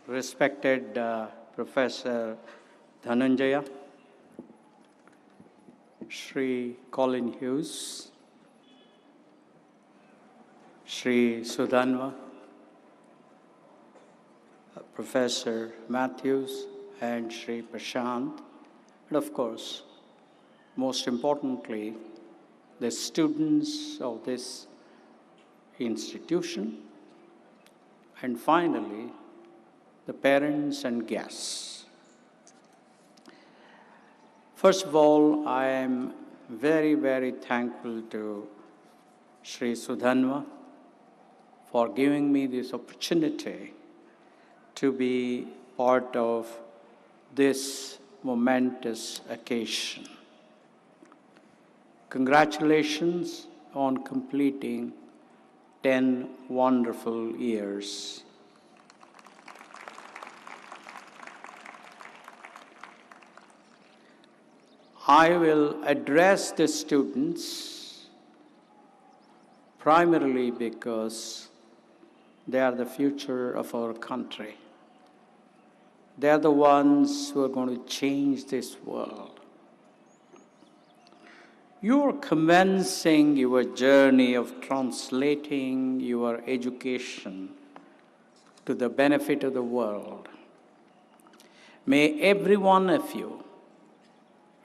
Respected Professor Dhananjaya, Shri Colin Hughes, Shri Sudhanva, Professor Matthews, and Shri Prashant, and of course, most importantly, the students of this institution, and finally, the parents and guests. First of all, I am very, very thankful to Shri Sudhanva for giving me this opportunity to be part of this momentous occasion. Congratulations on completing 10 wonderful years. I will address the students primarily because they are the future of our country. They are the ones who are going to change this world. You are commencing your journey of translating your education to the benefit of the world. May every one of you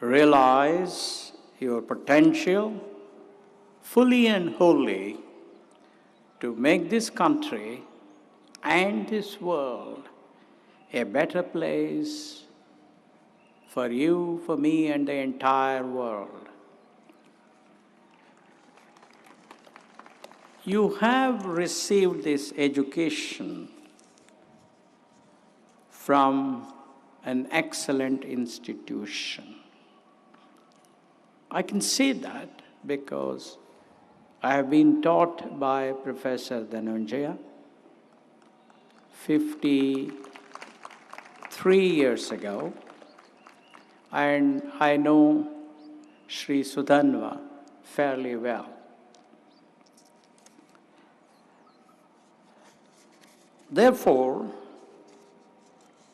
realize your potential fully and wholly to make this country and this world a better place for you, for me, and the entire world. You have received this education from an excellent institution. I can say that because I have been taught by Professor Dhananjaya 53 years ago, and I know Shri Sudhanva fairly well. Therefore,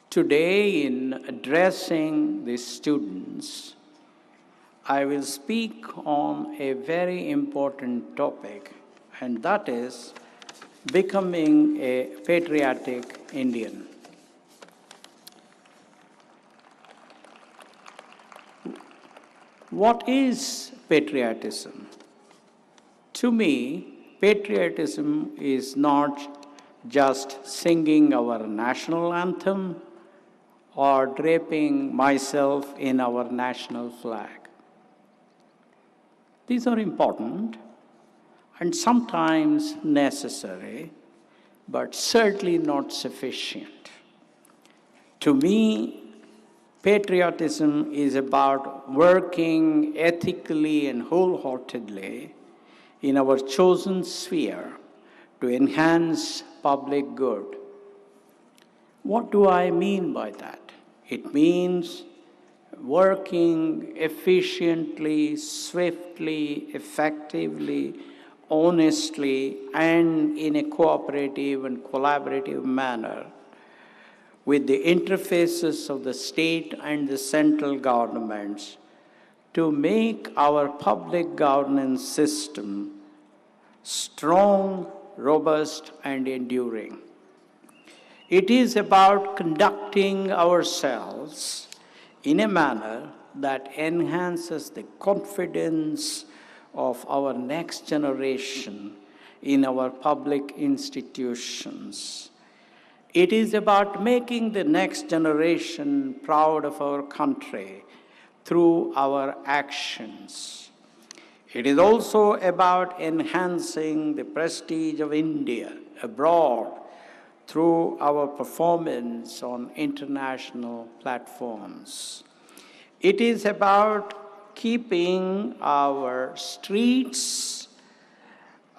today in addressing the students, I will speak on a very important topic, and that is becoming a patriotic Indian. What is patriotism? To me, patriotism is not just singing our national anthem or draping myself in our national flag. These are important and sometimes necessary, but certainly not sufficient. To me, patriotism is about working ethically and wholeheartedly in our chosen sphere to enhance public good. What do I mean by that? It means working efficiently, swiftly, effectively, honestly, and in a cooperative and collaborative manner with the interfaces of the state and the central governments to make our public governance system strong, robust, and enduring. It is about conducting ourselves in a manner that enhances the confidence of our next generation in our public institutions. It is about making the next generation proud of our country through our actions. It is also about enhancing the prestige of India abroad through our performance on international platforms. It is about keeping our streets,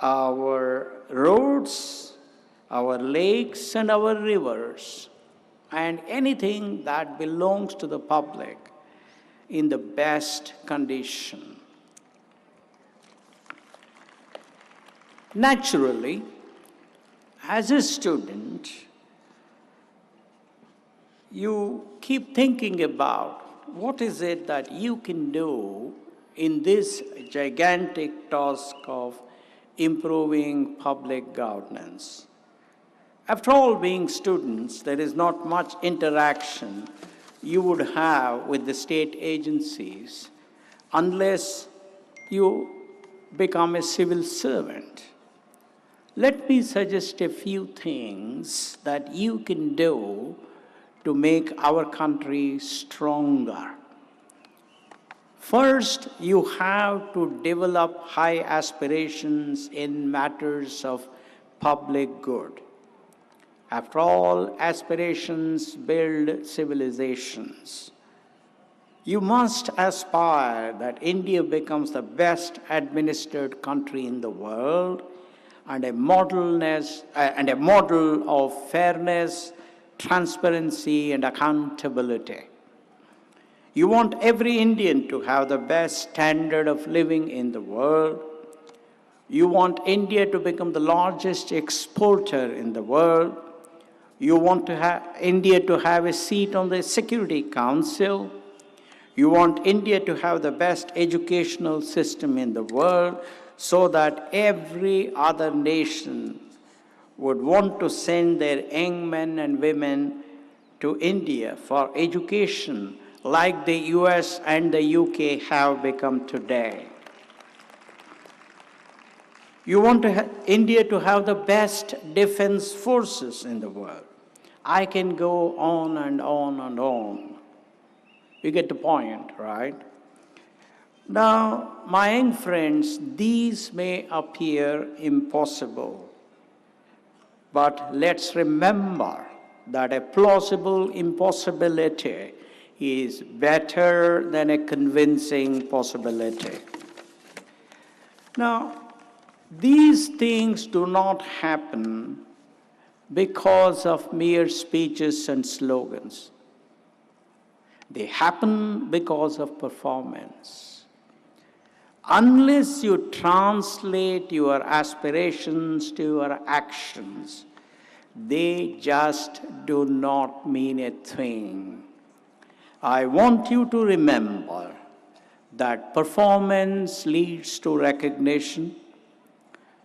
our roads, our lakes, and our rivers, and anything that belongs to the public in the best condition. Naturally, as a student, you keep thinking about what is it that you can do in this gigantic task of improving public governance. After all, being students, there is not much interaction you would have with the state agencies unless you become a civil servant. Let me suggest a few things that you can do to make our country stronger. First, you have to develop high aspirations in matters of public good. After all, aspirations build civilizations. You must aspire that India becomes the best administered country in the world and a model of fairness, transparency, and accountability. You want every Indian to have the best standard of living in the world. You want India to become the largest exporter in the world. You want India to have a seat on the Security Council. You want India to have the best educational system in the world so that every other nation would want to send their young men and women to India for education like the US and the UK have become today. You want India to have the best defense forces in the world. I can go on and on and on. You get the point, right? Now, my young friends, these may appear impossible, but let's remember that a plausible impossibility is better than a convincing possibility. Now, these things do not happen because of mere speeches and slogans. They happen because of performance. Unless you translate your aspirations to your actions, they just do not mean a thing. I want you to remember that performance leads to recognition,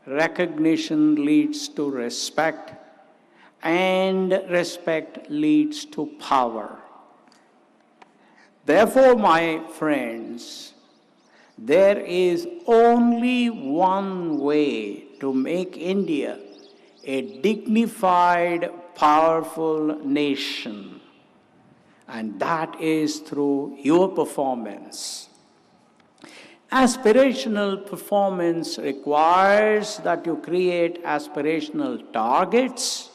recognition leads to respect, and respect leads to power. Therefore, my friends, there is only one way to make India a dignified, powerful nation, and that is through your performance. Aspirational performance requires that you create aspirational targets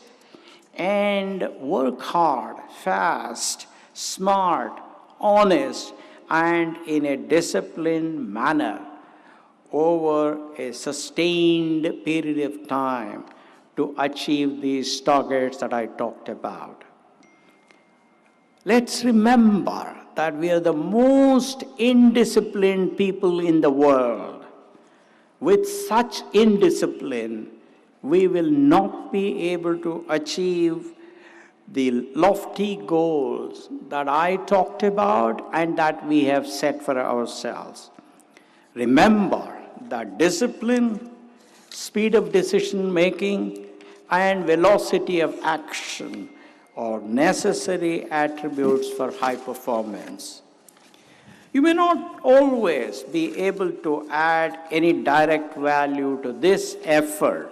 and work hard, fast, smart, honest, and in a disciplined manner over a sustained period of time to achieve these targets that I talked about. Let's remember that we are the most indisciplined people in the world. With such indiscipline, we will not be able to achieve the lofty goals that I talked about and that we have set for ourselves. Remember that discipline, speed of decision making, and velocity of action are necessary attributes for high performance. You may not always be able to add any direct value to this effort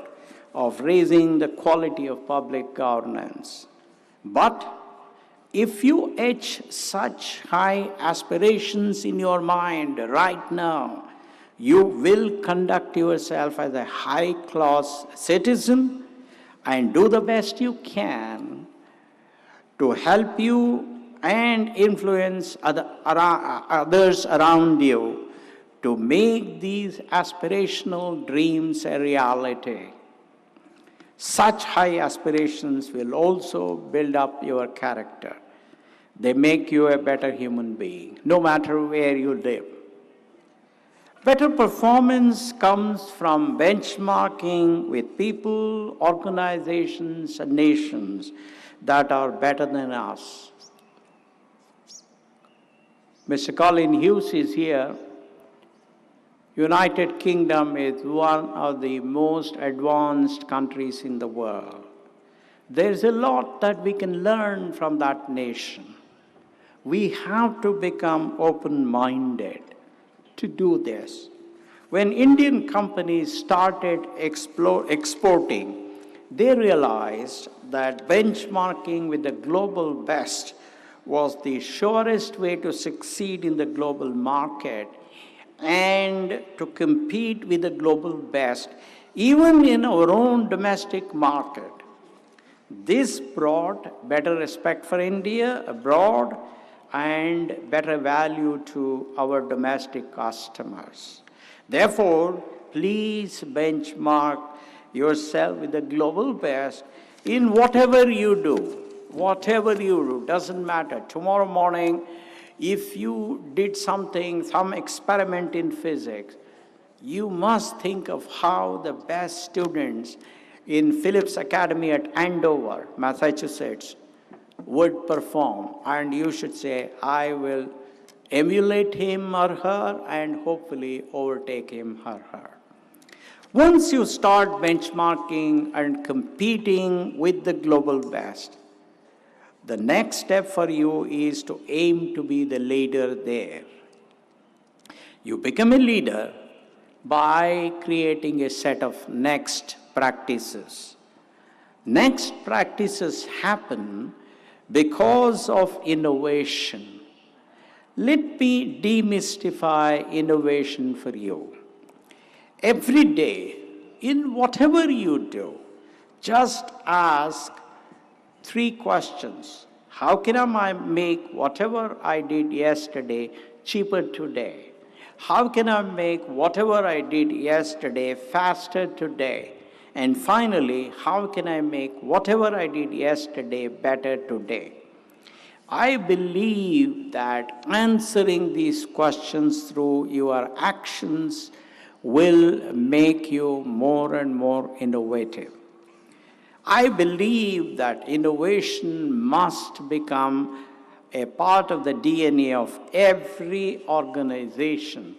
of raising the quality of public governance. But if you etch such high aspirations in your mind right now, you will conduct yourself as a high-class citizen and do the best you can to help you and influence others around you to make these aspirational dreams a reality. Such high aspirations will also build up your character. They make you a better human being, no matter where you live. Better performance comes from benchmarking with people, organizations, and nations that are better than us. Mr. Colin Hughes is here. United Kingdom is one of the most advanced countries in the world. There's a lot that we can learn from that nation. We have to become open-minded to do this. When Indian companies started exporting, they realized that benchmarking with the global best was the surest way to succeed in the global market and to compete with the global best, even in our own domestic market. This brought better respect for India abroad and better value to our domestic customers. Therefore, please benchmark yourself with the global best in whatever you do. Whatever you do, doesn't matter. Tomorrow morning, if you did something, some experiment in physics, you must think of how the best students in Phillips Academy at Andover, Massachusetts, would perform. And you should say, I will emulate him or her and hopefully overtake him or her. Once you start benchmarking and competing with the global best, the next step for you is to aim to be the leader there. You become a leader by creating a set of next practices. Next practices happen because of innovation. Let me demystify innovation for you. Every day, in whatever you do, just ask 3 questions. How can I make whatever I did yesterday cheaper today? How can I make whatever I did yesterday faster today? And finally, how can I make whatever I did yesterday better today? I believe that answering these questions through your actions will make you more and more innovative. I believe that innovation must become a part of the DNA of every organization,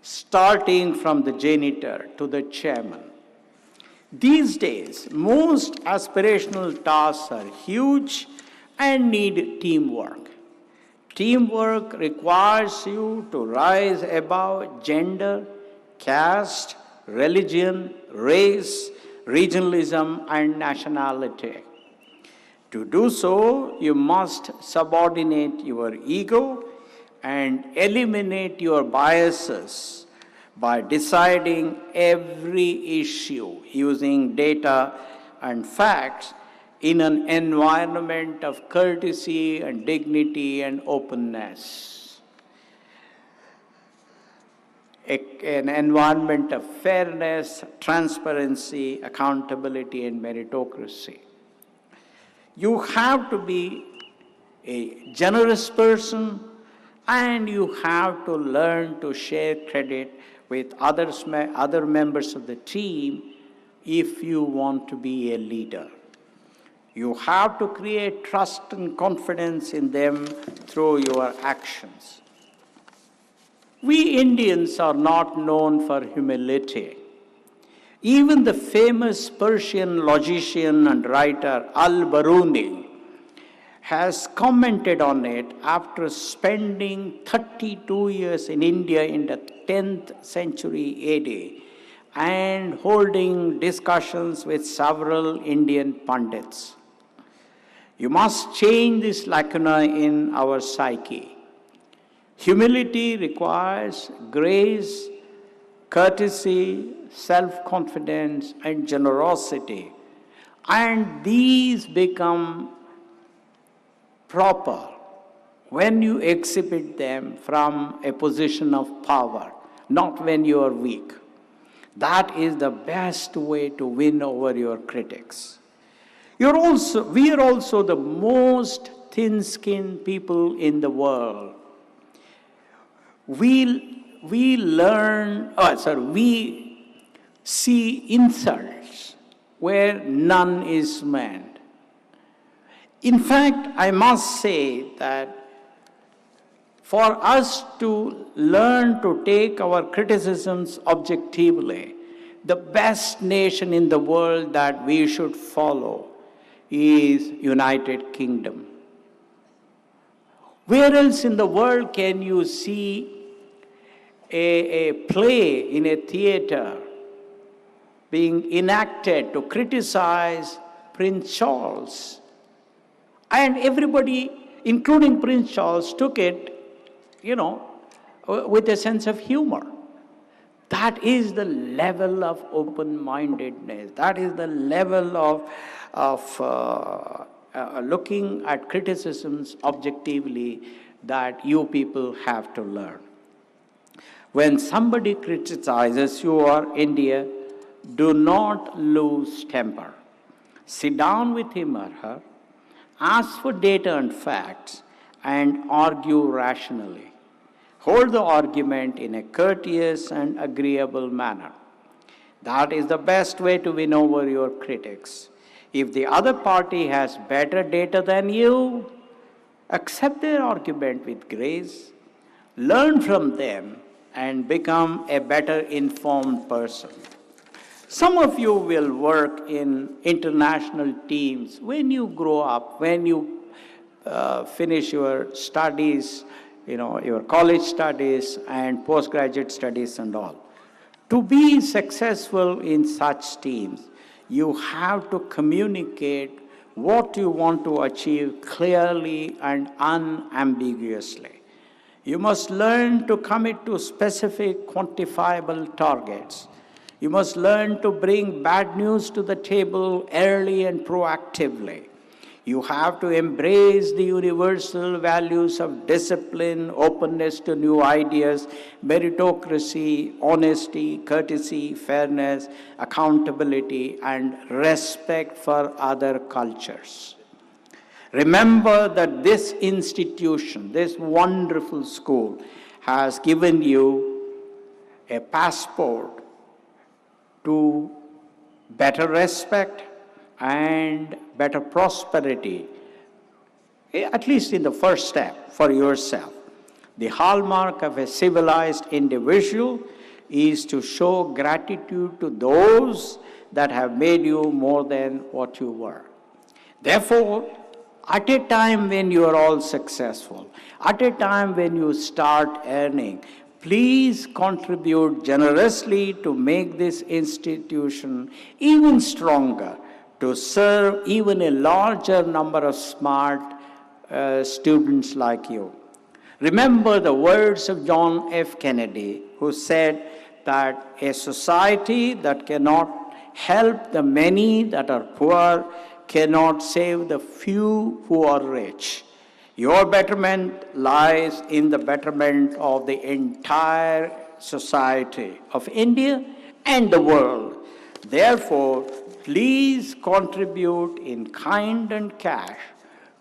starting from the janitor to the chairman. These days, most aspirational tasks are huge and need teamwork. Teamwork requires you to rise above gender, caste, religion, race, regionalism, and nationality. To do so, you must subordinate your ego and eliminate your biases by deciding every issue using data and facts in an environment of courtesy and dignity and openness. An environment of fairness, transparency, accountability, and meritocracy. You have to be a generous person, and you have to learn to share credit with other members of the team if you want to be a leader. You have to create trust and confidence in them through your actions. We Indians are not known for humility. Even the famous Persian logician and writer Al-Biruni has commented on it after spending 32 years in India in the 10th century AD and holding discussions with several Indian pundits. You must change this lacuna in our psyche. Humility requires grace, courtesy, self-confidence, and generosity. And these become proper when you exhibit them from a position of power, not when you are weak. That is the best way to win over your critics. We are also the most thin-skinned people in the world. We see insults where none is meant. In fact, I must say that for us to learn to take our criticisms objectively, the best nation in the world that we should follow is United Kingdom. Where else in the world can you see a play in a theater being enacted to criticize Prince Charles? And everybody, including Prince Charles, took it, with a sense of humor. That is the level of open-mindedness. That is the level of looking at criticisms objectively that you people have to learn. When somebody criticizes you or India, do not lose temper. Sit down with him or her, ask for data and facts, and argue rationally. Hold the argument in a courteous and agreeable manner. That is the best way to win over your critics. If the other party has better data than you, accept their argument with grace, learn from them, and become a better informed person. Some of you will work in international teams when you grow up, when you finish your studies, your college studies and postgraduate studies and all. To be successful in such teams, you have to communicate what you want to achieve clearly and unambiguously. You must learn to commit to specific quantifiable targets. You must learn to bring bad news to the table early and proactively. You have to embrace the universal values of discipline, openness to new ideas, meritocracy, honesty, courtesy, fairness, accountability, and respect for other cultures. Remember that this institution, this wonderful school, has given you a passport to better respect and better prosperity, at least in the first step for yourself. The hallmark of a civilized individual is to show gratitude to those that have made you more than what you were. Therefore, at a time when you are all successful, at a time when you start earning, please contribute generously to make this institution even stronger, to serve even a larger number of smart students like you. Remember the words of John F. Kennedy, who said that a society that cannot help the many that are poor cannot save the few who are rich. Your betterment lies in the betterment of the entire society of India and the world. Therefore, please contribute in kind and cash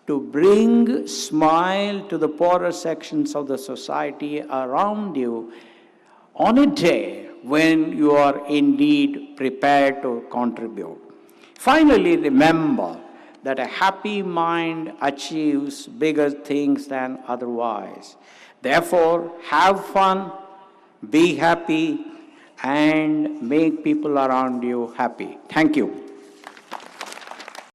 to bring smile to the poorer sections of the society around you on a day when you are indeed prepared to contribute. Finally, remember that a happy mind achieves bigger things than otherwise. Therefore, have fun, be happy, and make people around you happy. Thank you.